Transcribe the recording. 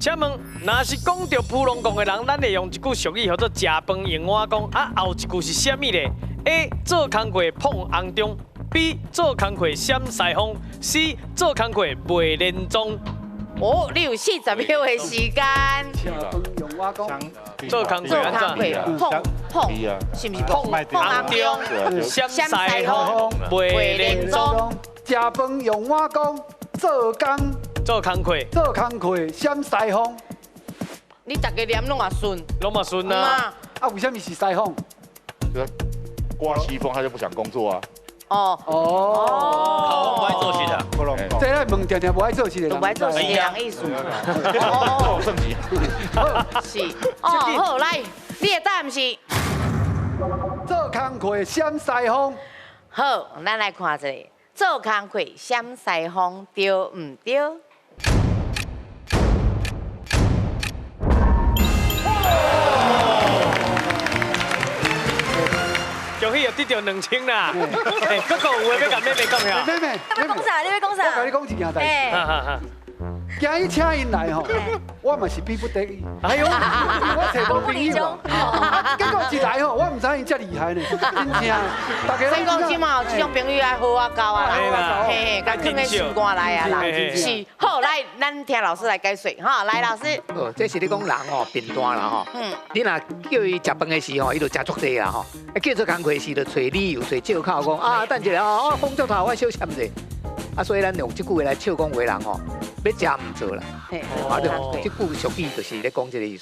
请问，若是讲到普龙宫的人，咱会用一句俗语叫做“食饭用碗公”，啊，后一句是啥物咧 ？A. 做工课碰红中 ；B. 做工课闪西风 ；C. 做工课袂连宗。哦，你有40秒的时间。吃饭用瓦工，做工课安怎？碰，是不是碰红中？闪西风袂连宗。食饭用瓦工，做工课闪西风。你大家念拢嘛顺，拢嘛顺啊。啊，为什么是西风？刮西风，他就不想工作啊。哦，好，不爱做事的，不能这咱问定定不爱做事的人，不爱做事的人意思。哦，升级。是，好来，你的答案是做工课闪西风。好，咱来看一下，做工课闪西风对唔对？恭喜又得到2000啦！哎，哥哥有话要甲妹妹讲呀？妹妹，你要讲啥？你要讲啥？我甲你讲一件代志。哈哈哈。今日请因来吼，我嘛是逼不得已。哎呦，我找无朋友啊，结果一来吼，我唔知因遮厉害呢，真正。大家所以讲，即嘛这种朋友爱好啊交啊啦，嘿，甲放在心肝内啊啦。是，好来，咱听老师来解说哈。来，老师。哦，这是你讲人吼变单啦吼。你若叫伊食饭的时候，伊就食足济啦吼。叫做工课时就找理由、找借口讲啊，等一下哦，风足头，我小欠者。啊，所以咱用这句话来笑讲话人吼，要食唔做啦。啊，就这句俗语就是咧讲这个意思。